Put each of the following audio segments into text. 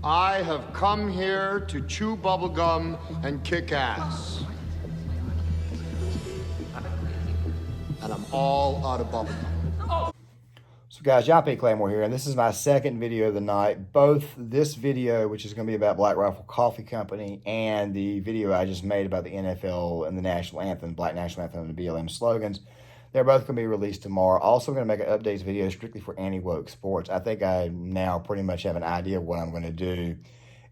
I have come here to chew bubblegum and kick ass. And I'm all out of bubblegum. So guys, John P. Claymore here, and this is my second video of the night. Both this video, which is going to be about Black Rifle Coffee Company, and the video I just made about the NFL and the national anthem, Black National Anthem, and the BLM slogans, they're both going to be released tomorrow. Also going to make an updates video strictly for anti-woke sports. I think I now pretty much have an idea of what I'm going to do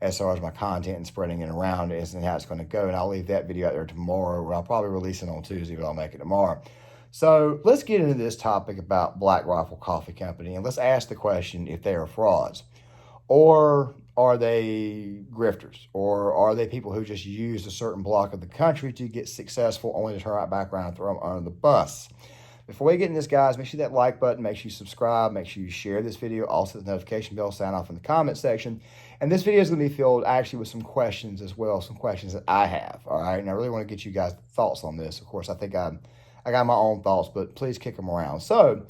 as far as my content and spreading it around and how it's going to go. And I'll leave that video out there tomorrow. I'll probably release it on Tuesday, but I'll make it tomorrow. So let's get into this topic about Black Rifle Coffee Company, and let's ask the question if they are frauds, or are they grifters, or are they people who just use a certain block of the country to get successful, only to turn right back around and throw them under the bus. Before we get in this, guys, make sure that like button, make sure you subscribe, make sure you share this video, also the notification bell, sign off in the comment section. And this video is going to be filled actually with some questions as well, some questions that I have, all right? And I really want to get you guys' thoughts on this. Of course, I think I got my own thoughts, but please kick them around. So,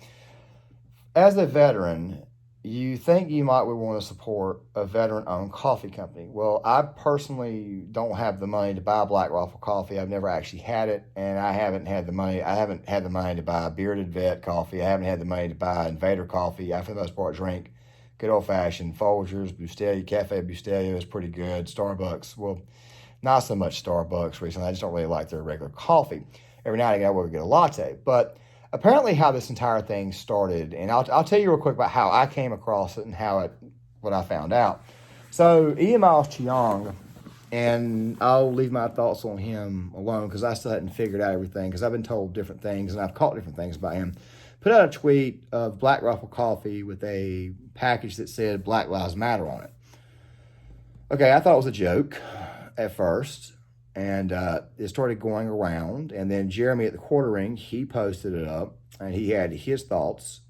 as a veteran, you think you might want to support a veteran-owned coffee company. Well, I personally don't have the money to buy Black Rifle coffee. I've never actually had it, and I haven't had the money. I haven't had the money to buy Bearded Vet coffee. I haven't had the money to buy Invader coffee. I, for the most part, drink good old-fashioned Folgers, Bustelia, Cafe Bustelia is pretty good. Starbucks, well, not so much Starbucks recently. I just don't really like their regular coffee. Every now and again, I will get a latte. But apparently how this entire thing started, and I'll tell you real quick about how I came across it and what I found out. So Ian Miles Cheong, and I'll leave my thoughts on him alone because I still hadn't figured out everything, because I've been told different things and I've caught different things about him. Put out a tweet of Black Rifle coffee with a package that said Black Lives Matter on it. Okay, I thought it was a joke at first. And it started going around, and then Jeremy at the Quartering, he posted it up, and he had his thoughts.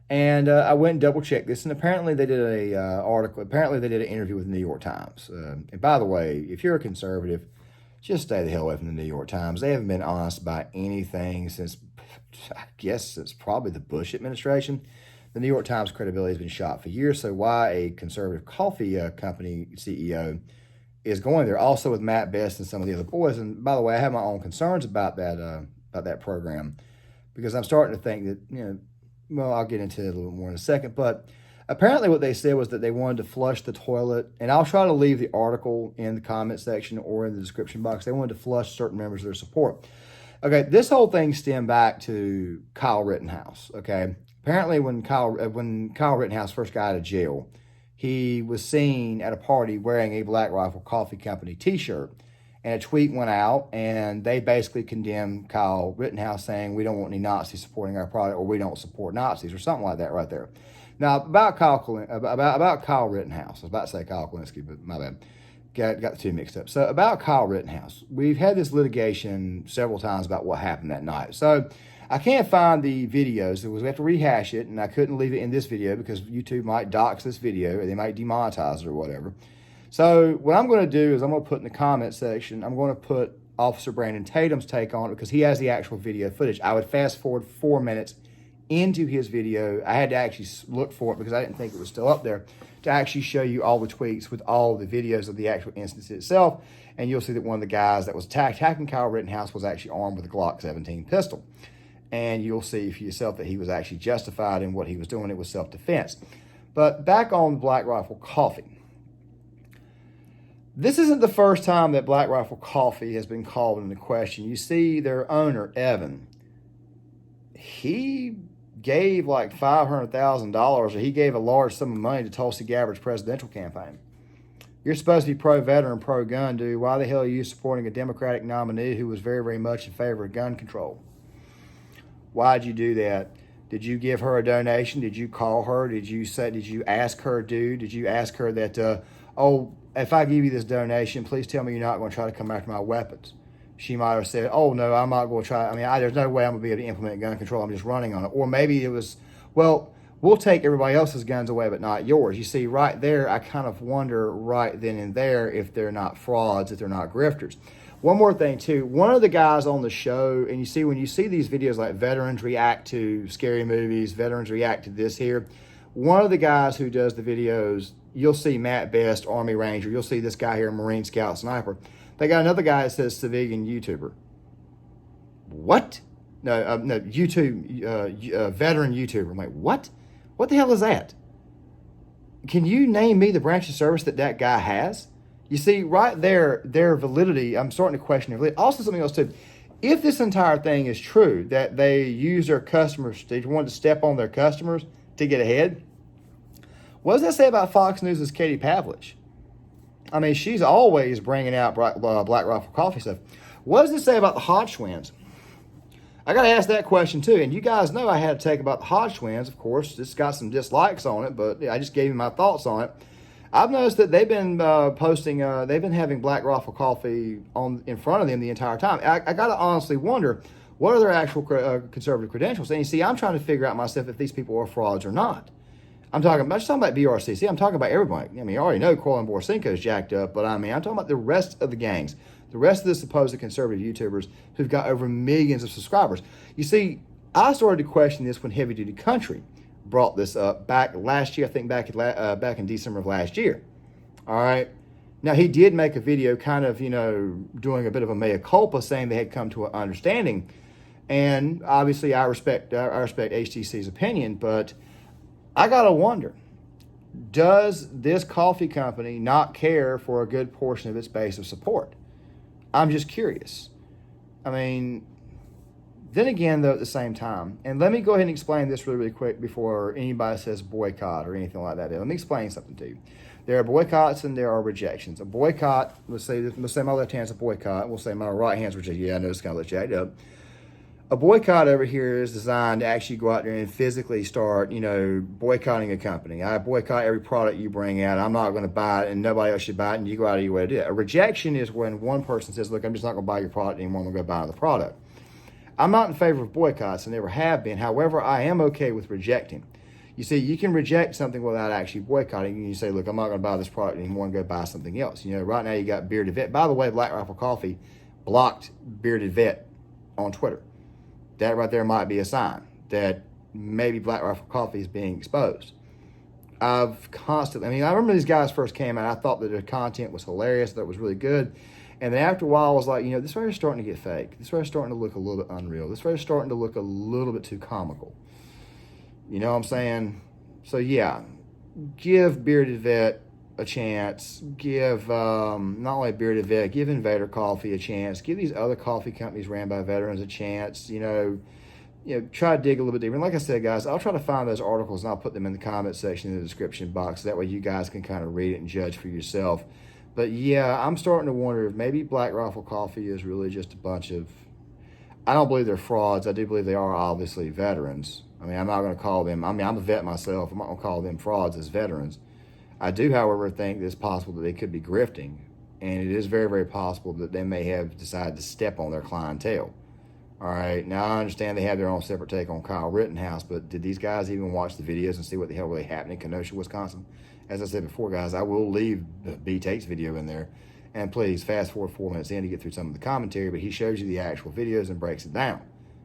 And I went and double-checked this, and apparently they did a article. Apparently they did an interview with the New York Times. And by the way, if you're a conservative, just stay the hell away from the New York Times. They haven't been honest about anything since, I guess, since probably the Bush administration. The New York Times credibility has been shot for years, so why a conservative coffee company CEO is going there, also with Matt Best and some of the other boys. And by the way, I have my own concerns about that program, because I'm starting to think that, well, I'll get into it a little more in a second, but apparently what they said was that they wanted to flush the toilet, and I'll try to leave the article in the comment section or in the description box. They wanted to flush certain members of their support. Okay, this whole thing stemmed back to Kyle Rittenhouse, okay? Apparently when Kyle Rittenhouse first got out of jail, he was seen at a party wearing a Black Rifle Coffee Company t-shirt. And a tweet went out, and they basically condemned Kyle Rittenhouse, saying, we don't want any Nazis supporting our product, or we don't support Nazis, or something like that right there. Now, about Kyle Rittenhouse, I was about to say Kyle Kalinske, but my bad. Got the two mixed up. So about Kyle Rittenhouse, we've had this litigation several times about what happened that night. So I can't find the videos. We have to rehash it, and I couldn't leave it in this video because YouTube might dox this video, or they might demonetize it or whatever. So what I'm going to do is I'm going to put in the comment section, I'm going to put Officer Brandon Tatum's take on it, because he has the actual video footage. I would fast forward 4 minutes into his video. I had to actually look for it because I didn't think it was still up there, to actually show you all the tweets with all the videos of the actual instance itself. And you'll see that one of the guys that was attacking Kyle Rittenhouse was actually armed with a Glock 17 pistol. And you'll see for yourself that he was actually justified in what he was doing. It was self-defense. But back on Black Rifle Coffee. This isn't the first time that Black Rifle Coffee has been called into question. You see their owner, Evan, he gave like $500,000, or he gave a large sum of money to Tulsi Gabbard's presidential campaign. You're supposed to be pro-veteran, pro-gun, dude. Why the hell are you supporting a Democratic nominee who was very, very much in favor of gun control? Why'd you do that? Did you give her a donation? Did you call her? Did you ask her, dude? Did you ask her that, oh, if I give you this donation, please tell me you're not going to try to come after my weapons? She might have said, oh, no, I'm not going to try. I mean, there's no way I'm going to be able to implement gun control. I'm just running on it. Or maybe it was, well, we'll take everybody else's guns away, but not yours. You see, right there, I kind of wonder right then and there if they're not frauds, if they're not grifters. One more thing, too. One of the guys on the show, and you see when you see these videos like veterans react to scary movies, veterans react to this here, One of the guys who does the videos, you'll see Matt Best, Army Ranger. You'll see this guy here, Marine Scout Sniper. They got another guy that says civilian YouTuber. What? No, YouTube, veteran YouTuber. I'm like, what? What the hell is that? Can you name me the branch of service that guy has? You see, right there, their validity, I'm starting to question their validity. Also, something else, too. If this entire thing is true, that they use their customers, they want to step on their customers to get ahead, what does that say about Fox News' Katie Pavlich? I mean, she's always bringing out Black Rifle Coffee stuff. What does it say about the Hodge twins? I got to ask that question, too. And you guys know I had to take about the Hodge twins. Of course, this got some dislikes on it, but I just gave you my thoughts on it. I've noticed that they've been posting, they've been having Black Rifle Coffee in front of them the entire time. I got to honestly wonder, what are their actual conservative credentials? And you see, I'm trying to figure out myself if these people are frauds or not. I'm talking about BRCC. I'm talking about everybody. I mean, you already know Corlin Borsenko is jacked up, but I mean, I'm talking about the rest of the gangs, the rest of the supposed conservative YouTubers who've got over millions of subscribers. You see, I started to question this when Heavy Duty Country brought this up back last year, I think back in December of last year. All right. Now, he did make a video kind of, doing a bit of a mea culpa, saying they had come to an understanding. And obviously, I respect HTC's opinion, but I got to wonder, does this coffee company not care for a good portion of its base of support? I'm just curious. I mean, then again, though, at the same time, and let me go ahead and explain this really, really quick before anybody says boycott or anything like that. Let me explain something to you. There are boycotts and there are rejections. A boycott, let's say my left hand's a boycott. We'll say my right hand's rejected. Yeah, I know it's kind of jacked up. A boycott over here is designed to actually go out there and physically start, boycotting a company. I boycott every product you bring out. I'm not going to buy it, and nobody else should buy it, and you go out of your way to do it. A rejection is when one person says, look, I'm just not going to buy your product anymore. I'm going to go buy another product. I'm not in favor of boycotts. I never have been. However, I am okay with rejecting. You see, you can reject something without actually boycotting. You say, look, I'm not going to buy this product anymore and go buy something else. Right now you got Bearded Vet. By the way, Black Rifle Coffee blocked Bearded Vet on Twitter. That right there might be a sign that maybe Black Rifle Coffee is being exposed. I remember these guys first came out. I thought that their content was hilarious. That was really good. And then after a while, I was like, this right is starting to get fake. This right is starting to look a little bit unreal. This right is starting to look a little bit too comical. You know what I'm saying? So, yeah, give Bearded Vet a chance. Give not only Bearded Vet, give Invader Coffee a chance. Give these other coffee companies ran by veterans a chance. Try to dig a little bit deeper. And like I said, guys, I'll try to find those articles and I'll put them in the comment section in the description box. That way you guys can kind of read it and judge for yourself. But yeah, I'm starting to wonder if maybe Black Rifle Coffee is really just a bunch of, I don't believe they're frauds. I do believe they are obviously veterans. I'm not going to call them, I'm a vet myself. I'm not going to call them frauds as veterans. I do, however, think that it's possible that they could be grifting. And it is very, very possible that they may have decided to step on their clientele. All right. Now, I understand they have their own separate take on Kyle Rittenhouse, but did these guys even watch the videos and see what the hell really happened in Kenosha, Wisconsin? As I said before, guys, I will leave B Tate's video in there. And please, fast forward 4 minutes in to get through some of the commentary, but he shows you the actual videos and breaks it down.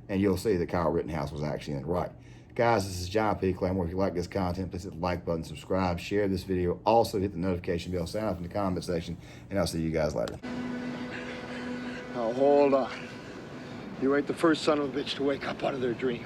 And you'll see that Kyle Rittenhouse was actually in the right. Guys, this is John P. Claymore. If you like this content, please hit the like button, subscribe, share this video. Also, hit the notification bell, sign up in the comment section, and I'll see you guys later. Now, hold on. You ain't the first son of a bitch to wake up out of their dream.